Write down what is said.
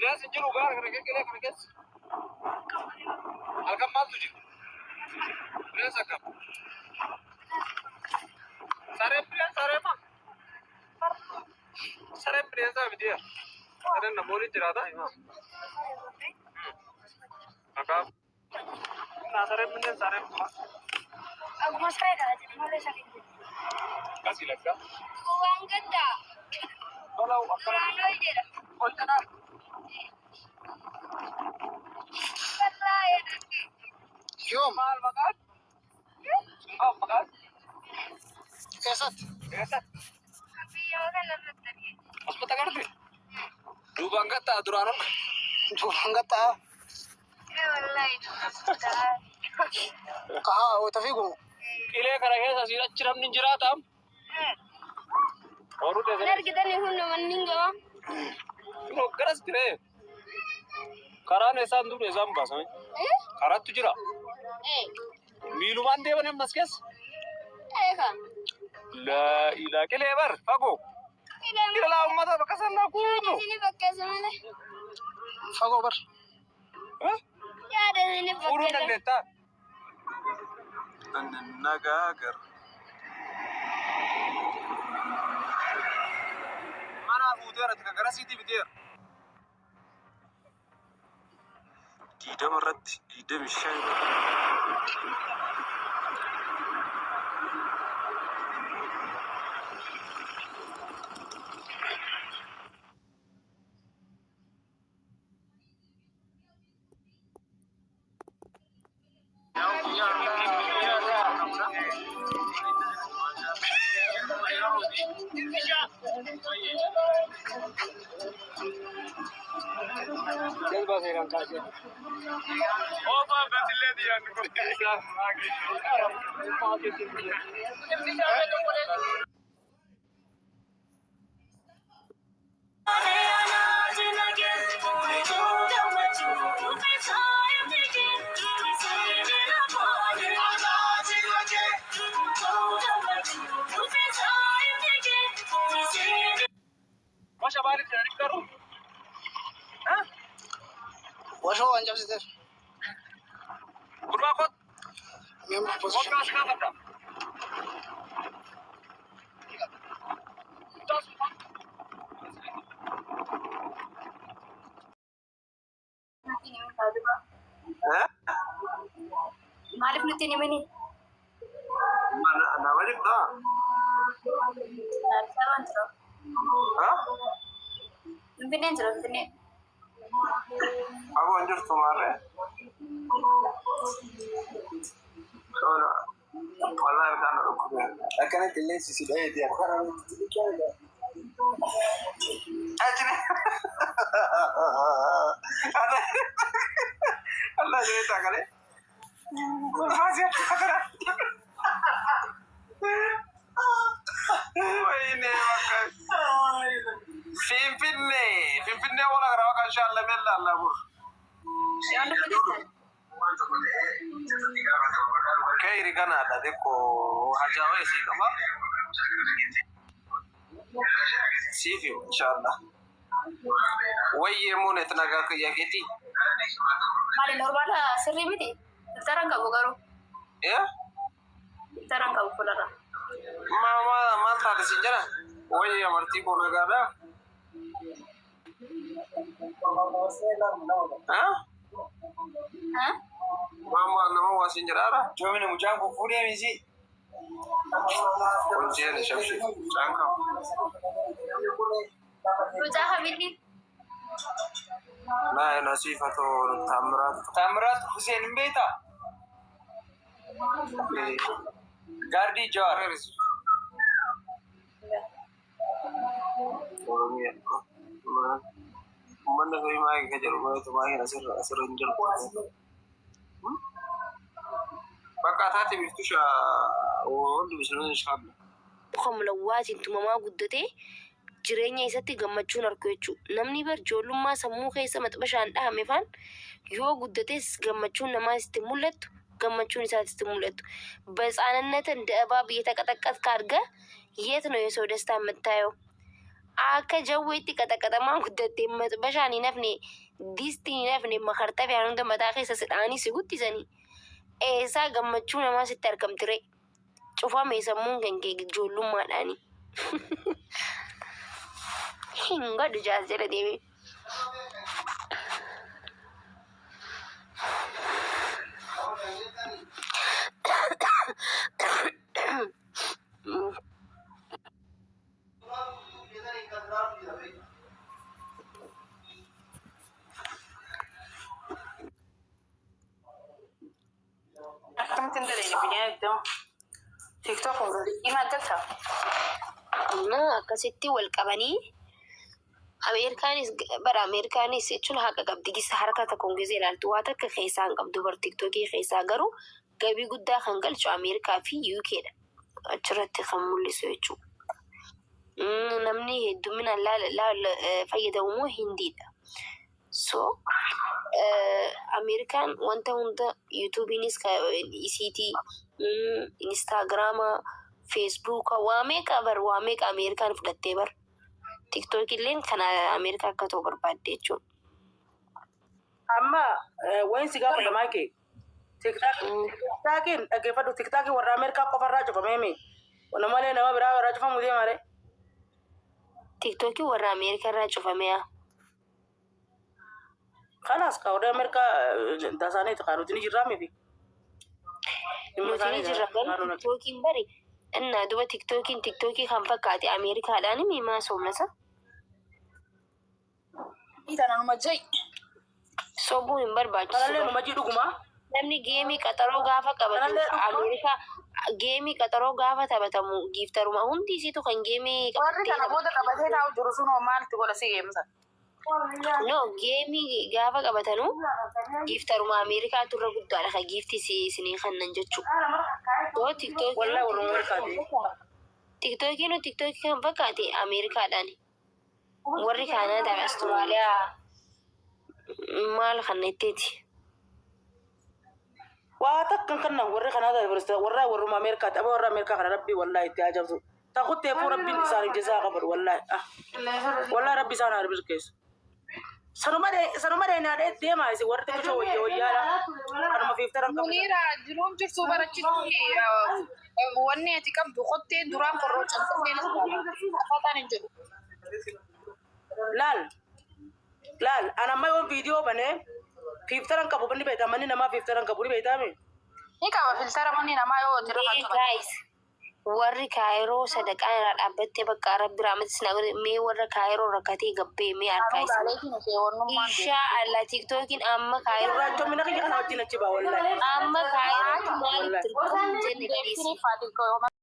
بلاس نجيله قال كركس الكم ما تجي بلاس كم ساري بلاس بديه أنا نموري جرادا أكاب ناساري من ساري अब मसाले डालते हैं मसाले सभी कैसी लगता वांगता बोला वो पुराना ही दे रहा कौन सा नाम पता है क्यों माल मकान अब मकान कैसा अभी योगा लगता है बस पता करते दो बंगता दुरानो दो बंगता والله कहाँ वो तफीको किले करेंगे ससी अच्छरम निंजरा तम और उठे नर किधर नहीं हूँ नमनिंगा नो करस करे कराने सांदू ने जाम पास में करा तुझरा मीलुमान देवने मस्केस ऐसा ला इला किले बर फागो किले ला उम्मत बकसना कूनो इन्हें पक्का समझ फागो बर यार इन्हें पूरू पक्का नगता नगागर mana udara tika garasiti bitir dida marat dida mishan Jel baseram kaje. Opa betile diya niko kisa age. Paake diya. Masha balik dari karu. Hah? Washo anjab se ter. Kurba khod. Member position. Kod ka sakta. Hah? मालिक ने तीन महीने Mana namanya ta? सावन चलो Hah? बिने चलो बिने Aku anjur kemare. Soalnya malah kan aku. Akan kalian sisi daya dia. Ajne. Allah cerita kali. Masih kata. Ini makan. Finfinne wala gara kan insha Allah bella Allah bur. Kai rigana da deko hajawe si kama. Sifio insha Allah. Waye mu ne tanaga ka yageti. माले नॉर्मल सरी भी थी तरंग का बुगारो Ya? तरंग का Bulara Mama ta sinjara. Waye amarti ko nagada. Hah? हाँ Mama nama wasin jarara. जो मैंने मुझे आपको पूरी मिसी Kunci ni shamsi. Sangka. Rucha हवीली Na nasifa to tamrat. तामरात हुसैन बेटा Gardi jaw Orangnya. Mana kau mai kejar mai tu mai asar injil. Bakka taati biftusha wanti bishaan inshallah. Komlawaatiin tumamaa guddatee jireenya isatti gammachuun argu jechuudha. Namni bar ijoollummaa sammuu keessa maxxabashaan dhahame faan yoo guddates gammachuun namaa sitti mul'attu gammachuun isaa sitti mul'attu. በሕፃንነት እንደ እባብ እየተቀጠቀጥክ አድርገህ የት ነው የሰው ደስታ የምታየው? akka jawweetti qaxaqatamaa guddattee maxbashaan hin hafne distiin hin hafne makartaa fi hunda mataa keessa sidhaanii si guddisanii eessaa gammachuu namaa sitti argamtire cufame sammuun kan kee ijoollummaadhaani hin godhu jaas jala deeme. Akkamitti dalagni biyya iddoo TikTok himaa galta. Akkasitti wal qabanii Ameerikaanis bara Ameerikaanis jechuun haqa qabdi gisa harka tokkoon gisee ilaaltu waa takka keessaa hin qabdu bar TikTokii keessaa garuu gabii guddaa kan galchu Ameerikaa fi UKdha. Achirratti kan mul'isu jechuudha. Namni hedduminaan fayyadamu Hindiidha. So Ameerikaan wanta hunda YouTube'inis isiitii Instagrama Facebook waa meeqa Ameerikaan fudhattee bar TikTok illeen kan Ameerikaa akka ta'u barbaadde jechuudha. Amma wanti gaafa namaa kee TikTokiin dhaggeeffadhu TikTokiin warra Ameerikaa qofarraa cufamee malee nama biraa warraa cufamu deemare. TikTokiin warra Ameerikaa irraa cufamee kanas ka warra Ameerikaa tasaanii nuti ni jirraa miti. Nuti ni jirra garuu TikTokiin bari innaa duba TikTokii kan fakkaate Ameerikaadhaan miimaa soomnasa. Itana numa jai. Sobuu hin barbaachisu. Kanallee numa jii dhuguma. Namni geemii qaxaroo gaafa qabatu Ameerikaa geemii qaxaroo gaafa taphatamu giiftaruma hundi isiitu kan geemii Warri kana booda qabatee taa'u jiru sun maalti godha si geemsa? No geemii gaafa qabatanu giiftaruma Ameerikaa turre guddaadha kan giifti isinii kannan jechuudha. Yoo TikTok Wallahi warra Ameerikaati. TikTokii kan fakkaate Ameerikaadhaan. Warri Kaanaadaa fi Austraaliyaa maal kan netteeti. Waa takkan kannan warri Kaanaadaa fi warra Ameerikaati. Aba warra Ameerikaa kana rabbii wallahi itti ajabsu. Takuttee fuu rabbiin isaanii jazaa qabadu wallahi. Wallahi rabbi isaan haa birkeessu. Sanuma deenyaadhee deemaa isin warri xiqqoo wayyaadha. Kanuma fiiftaran qabu. Muniira jiruun jirtu barachitti wanni ati qabdu qottee duraan qorroo cabsitee afataan hin jiru. Laal anamma yoon viidiyoo banee fiiftaran qabu banni beektaa manni namaa fiiftaran qabu ni beektaame. Ni qaba filtara manni namaa yoo tirfatu. Guys warri Kaayiroo sadaqaan irraa dhaabbattee bakka Rabbi raamatis na mee warra Kaayiroo rakkatee gabbee mee harkaa isaa. Inshaa Allah TikTokiin amma Kaayiroo. Raajoo mina kiyya kana wajjin achi baa wallahi. Amma Kaayiroo maal tirfatu jenne.